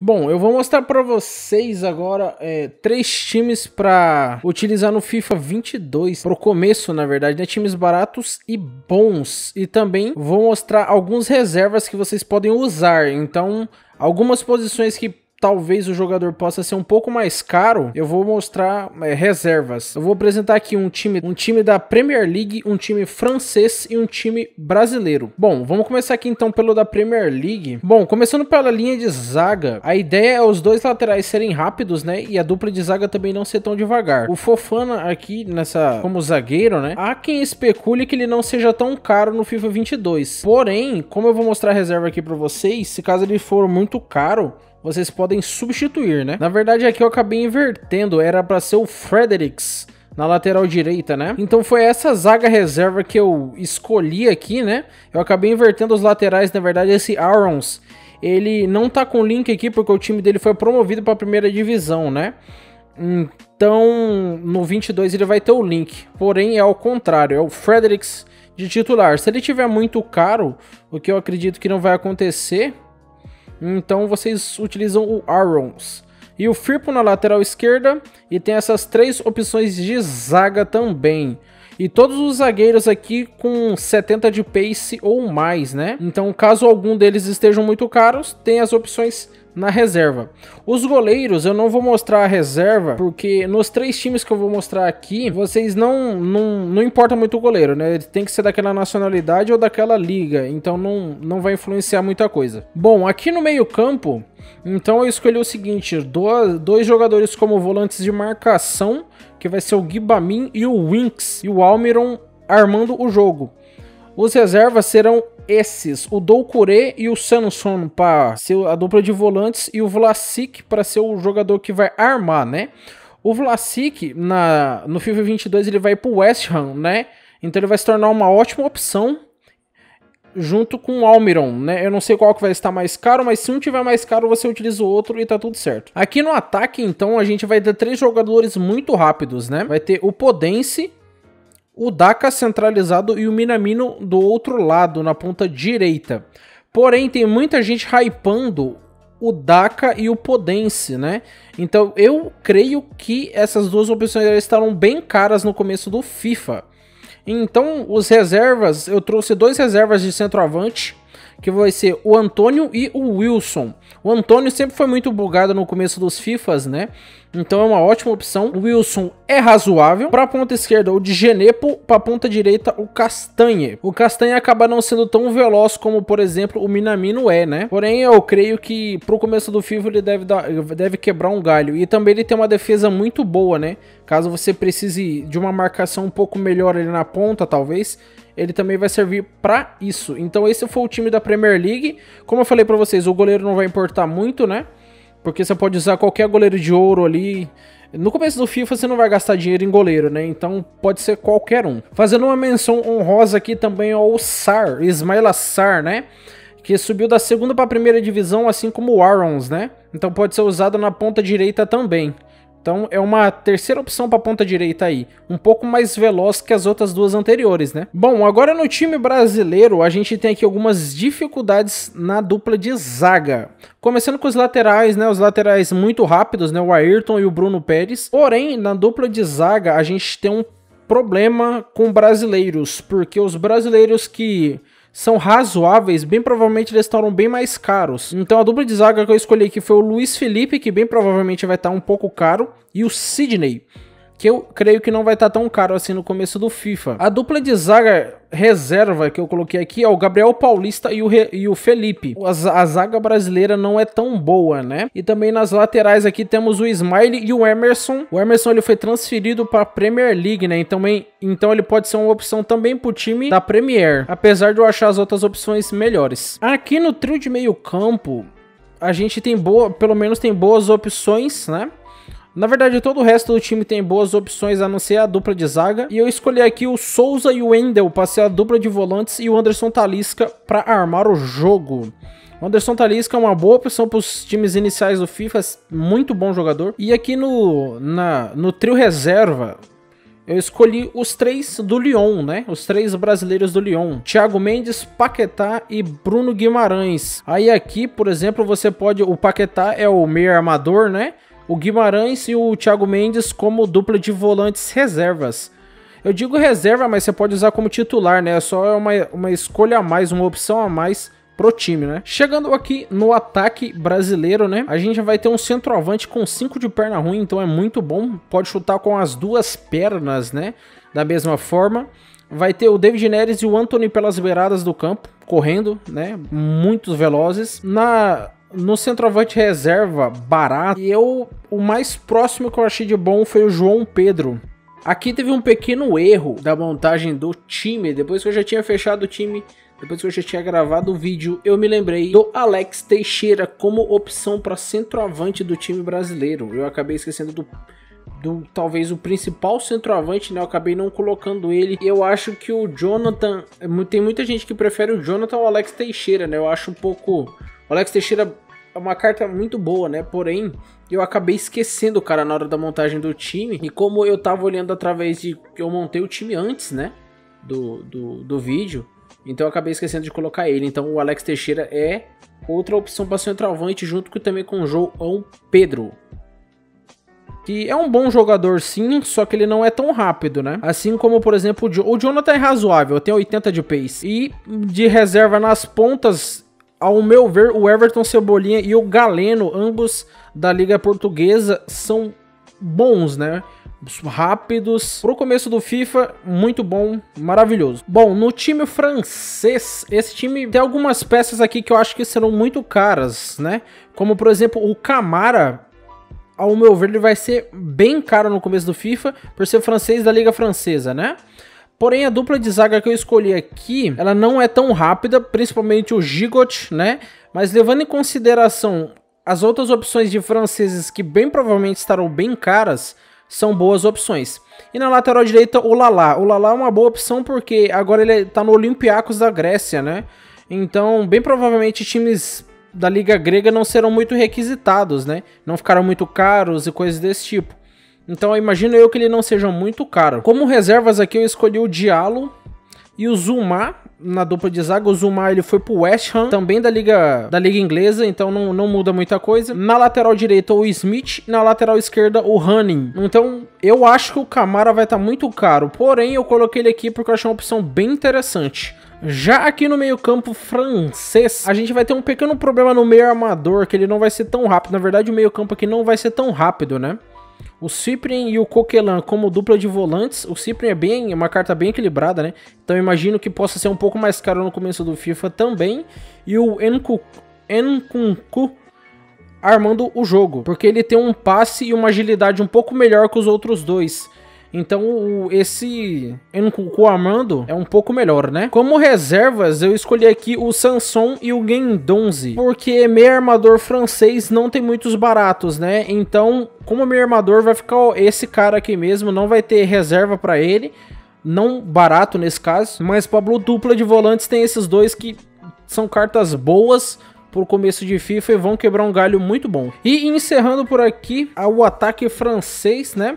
Bom, eu vou mostrar para vocês agora três times para utilizar no FIFA 22, pro começo, na verdade, né? Times baratos e bons. E também vou mostrar algumas reservas que vocês podem usar. Então, algumas posições que talvez o jogador possa ser um pouco mais caro, eu vou mostrar reservas. Eu vou apresentar aqui um time da Premier League, um time francês e um time brasileiro. Bom, vamos começar aqui então pelo da Premier League. Bom, começando pela linha de zaga, a ideia é os dois laterais serem rápidos, né? E a dupla de zaga também não ser tão devagar. O Fofana aqui como zagueiro, né? Há quem especule que ele não seja tão caro no FIFA 22. Porém, como eu vou mostrar a reserva aqui para vocês, se caso ele for muito caro, vocês podem substituir, né? Na verdade, aqui eu acabei invertendo. Era para ser o Fredericks na lateral direita, né? Então foi essa zaga reserva que eu escolhi aqui, né? Eu acabei invertendo os laterais. Na verdade, esse Aarons, ele não tá com link aqui porque o time dele foi promovido para a primeira divisão, né? Então, no 22 ele vai ter o link. Porém, é ao contrário. É o Fredericks de titular. Se ele tiver muito caro, o que eu acredito que não vai acontecer, então vocês utilizam o Aarons. E o Firpo na lateral esquerda. E tem essas três opções de zaga também. E todos os zagueiros aqui com 70 de pace ou mais, né? Então caso algum deles estejam muito caros, tem as opções na reserva. Os goleiros eu não vou mostrar a reserva, porque nos três times que eu vou mostrar aqui, vocês não importa muito o goleiro, né? Ele tem que ser daquela nacionalidade ou daquela liga, então não vai influenciar muita coisa. Bom, aqui no meio campo, então eu escolhi o seguinte, dois jogadores como volantes de marcação, que vai ser o Gibamin e o Winks, e o Almiron armando o jogo. Os reservas serão esses, o Doucouré e o Sanson para ser a dupla de volantes e o Vlasic para ser o jogador que vai armar, né? O Vlasic no FIFA 22 ele vai para o West Ham, né? Então ele vai se tornar uma ótima opção junto com o Almiron, né? Eu não sei qual que vai estar mais caro, mas se um tiver mais caro você utiliza o outro e tá tudo certo. Aqui no ataque então a gente vai ter três jogadores muito rápidos, né? Vai ter o Podence, o Daka centralizado e o Minamino do outro lado, na ponta direita. Porém, tem muita gente hypando o Daka e o Podence, né? Então, eu creio que essas duas opções estarão bem caras no começo do FIFA. Então, os reservas, eu trouxe dois reservas de centroavante, que vai ser o Antônio e o Wilson. O Antônio sempre foi muito bugado no começo dos FIFAs, né? Então é uma ótima opção. O Wilson é razoável. Para a ponta esquerda, o de Genepo. Para a ponta direita, o Castanhe. O Castanhe acaba não sendo tão veloz como, por exemplo, o Minamino é, né? Porém, eu creio que pro começo do FIFA ele deve quebrar um galho. E também ele tem uma defesa muito boa, né? Caso você precise de uma marcação um pouco melhor ali na ponta, talvez, ele também vai servir para isso. Então esse foi o time da Premier League. Como eu falei para vocês, o goleiro não vai importar muito, né? Porque você pode usar qualquer goleiro de ouro ali. No começo do FIFA você não vai gastar dinheiro em goleiro, né? Então pode ser qualquer um. Fazendo uma menção honrosa aqui também ao Sarr, Ismaila Sarr, né? Que subiu da segunda para a primeira divisão, assim como o Aarons, né? Então pode ser usado na ponta direita também. Então é uma terceira opção para a ponta direita aí, um pouco mais veloz que as outras duas anteriores, né? Bom, agora no time brasileiro a gente tem aqui algumas dificuldades na dupla de zaga. Começando com os laterais, né? Os laterais muito rápidos, né? O Ayrton e o Bruno Pérez. Porém, na dupla de zaga a gente tem um problema com brasileiros, porque os brasileiros que são razoáveis, bem provavelmente eles estarão bem mais caros. Então a dupla de zaga que eu escolhi aqui foi o Luiz Felipe, que bem provavelmente vai estar um pouco caro, e o Sidney, que eu creio que não vai estar tão caro assim no começo do FIFA. A dupla de zaga reserva que eu coloquei aqui é o Gabriel Paulista e o Felipe. A zaga brasileira não é tão boa, né? E também nas laterais aqui temos o Smiley e o Emerson. O Emerson ele foi transferido para a Premier League, né? Então ele pode ser uma opção também para o time da Premier, apesar de eu achar as outras opções melhores. Aqui no trio de meio campo, a gente tem pelo menos tem boas opções, né? Na verdade, todo o resto do time tem boas opções, a não ser a dupla de zaga. E eu escolhi aqui o Souza e o Wendel para ser a dupla de volantes e o Anderson Talisca para armar o jogo. O Anderson Talisca é uma boa opção para os times iniciais do FIFA, muito bom jogador. E aqui no trio reserva, eu escolhi os 3 do Lyon, né? Os 3 brasileiros do Lyon. Thiago Mendes, Paquetá e Bruno Guimarães. Aí aqui, por exemplo, você pode... O Paquetá é o meio armador, né? O Guimarães e o Thiago Mendes como dupla de volantes reservas. Eu digo reserva, mas você pode usar como titular, né? É só uma escolha a mais, uma opção a mais pro time, né? Chegando aqui no ataque brasileiro, né? A gente vai ter um centroavante com 5 de perna ruim, então é muito bom. Pode chutar com as 2 pernas, né? Da mesma forma. Vai ter o David Neres e o Antony pelas beiradas do campo, correndo, né? Muito velozes. No centroavante reserva, barato. E o mais próximo que eu achei de bom foi o João Pedro. Aqui teve um pequeno erro da montagem do time. Depois que eu já tinha fechado o time, depois que eu já tinha gravado o vídeo, eu me lembrei do Alex Teixeira como opção para centroavante do time brasileiro. Eu acabei esquecendo do talvez o principal centroavante, né? Eu acabei não colocando ele. Eu acho que o Jonathan... Tem muita gente que prefere o Jonathan ou o Alex Teixeira, né? Eu acho um pouco... O Alex Teixeira é uma carta muito boa, né? Porém, eu acabei esquecendo o cara na hora da montagem do time. E como eu tava olhando através de... Eu montei o time antes, né? Do vídeo. Então eu acabei esquecendo de colocar ele. Então o Alex Teixeira é outra opção para centroavante, junto também com o João Pedro. Que é um bom jogador sim, só que ele não é tão rápido, né? Assim como, por exemplo, o Jonathan é razoável, tem 80 de pace. E de reserva nas pontas, ao meu ver, o Everton Cebolinha e o Galeno, ambos da Liga Portuguesa, são bons, né? Rápidos. Pro começo do FIFA, muito bom, maravilhoso. Bom, no time francês, esse time tem algumas peças aqui que eu acho que serão muito caras, né? Como, por exemplo, o Camara, ao meu ver, ele vai ser bem caro no começo do FIFA, por ser francês da Liga Francesa, né? Porém, a dupla de zaga que eu escolhi aqui, ela não é tão rápida, principalmente o Gigot, né? Mas levando em consideração as outras opções de franceses que bem provavelmente estarão bem caras, são boas opções. E na lateral direita, o Lala. O Lala é uma boa opção porque agora ele tá no Olympiacos da Grécia, né? Então, bem provavelmente times da Liga Grega não serão muito requisitados, né? Não ficarão muito caros e coisas desse tipo. Então, imagino eu que ele não seja muito caro. Como reservas aqui, eu escolhi o Diallo e o Zuma na dupla de zaga. O Zuma ele foi pro West Ham, também da liga inglesa, então não muda muita coisa. Na lateral direita o Smith, na lateral esquerda o Hanning. Então eu acho que o Camara vai estar muito caro, porém eu coloquei ele aqui porque eu achei uma opção bem interessante. Já aqui no meio campo francês, a gente vai ter um pequeno problema no meio armador, que ele não vai ser tão rápido. Na verdade o meio campo aqui não vai ser tão rápido, né? O Cyprien e o Coquelin como dupla de volantes. O Cyprien é uma carta bem equilibrada, né? Então eu imagino que possa ser um pouco mais caro no começo do FIFA também. E o Nkunku armando o jogo, porque ele tem um passe e uma agilidade um pouco melhor que os outros dois. Então esse Nkunku armando é um pouco melhor, né? Como reservas, eu escolhi aqui o Sanson e o Guendouzi, porque meio armador francês não tem muitos baratos, né? Então, como meio armador vai ficar esse cara aqui mesmo, não vai ter reserva para ele, não barato nesse caso. Mas Pablo dupla de volantes tem esses dois que são cartas boas pro começo de FIFA e vão quebrar um galho muito bom. E encerrando por aqui o ataque francês, né?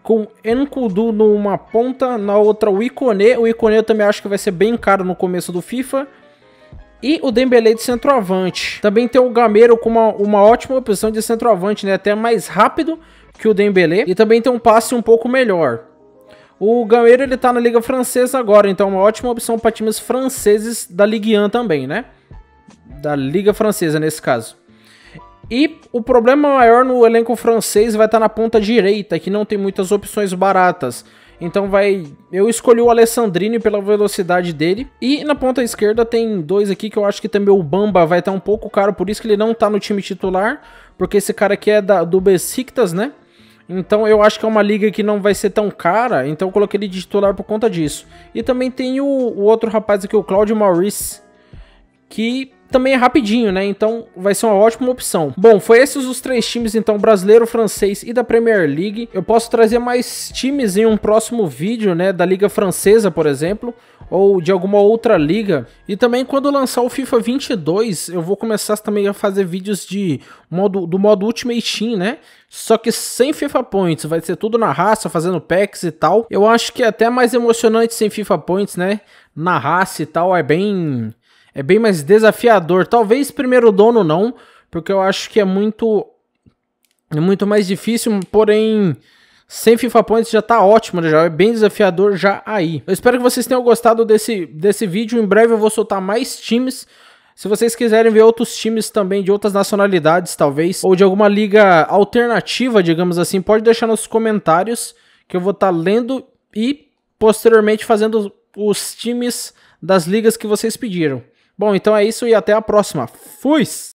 Com Nkoudou numa ponta, na outra o Ikoné. O Ikoné eu também acho que vai ser bem caro no começo do FIFA. E o Dembélé de centroavante. Também tem o Gameiro com uma ótima opção de centroavante, né? Até mais rápido que o Dembélé. E também tem um passe um pouco melhor. O Gameiro ele tá na Liga Francesa agora, então é uma ótima opção para times franceses da Ligue 1 também, né? Da Liga Francesa nesse caso. E o problema maior no elenco francês vai estar na ponta direita, que não tem muitas opções baratas. Então eu escolhi o Alessandrini pela velocidade dele. E na ponta esquerda tem dois aqui que eu acho que também o Bamba vai estar um pouco caro, por isso que ele não está no time titular, porque esse cara aqui é do Besiktas, né? Então eu acho que é uma liga que não vai ser tão cara, então eu coloquei ele de titular por conta disso. E também tem o outro rapaz aqui, o Claudio Maurice, que também é rapidinho, né? Então vai ser uma ótima opção. Bom, foi esses os 3 times, então, brasileiro, francês e da Premier League. Eu posso trazer mais times em um próximo vídeo, né? Da Liga Francesa, por exemplo, ou de alguma outra liga. E também quando lançar o FIFA 22, eu vou começar também a fazer vídeos do modo Ultimate Team, né? Só que sem FIFA Points, vai ser tudo na raça, fazendo packs e tal. Eu acho que é até mais emocionante sem FIFA Points, né? Na raça e tal, é bem mais desafiador. Talvez primeiro dono não, porque eu acho que é muito mais difícil, porém sem FIFA Points já tá ótimo, já é bem desafiador já aí. Eu espero que vocês tenham gostado desse vídeo. Em breve eu vou soltar mais times. Se vocês quiserem ver outros times também de outras nacionalidades, talvez, ou de alguma liga alternativa, digamos assim, pode deixar nos comentários que eu vou estar lendo e posteriormente fazendo os times das ligas que vocês pediram. Bom, então é isso e até a próxima. Fui!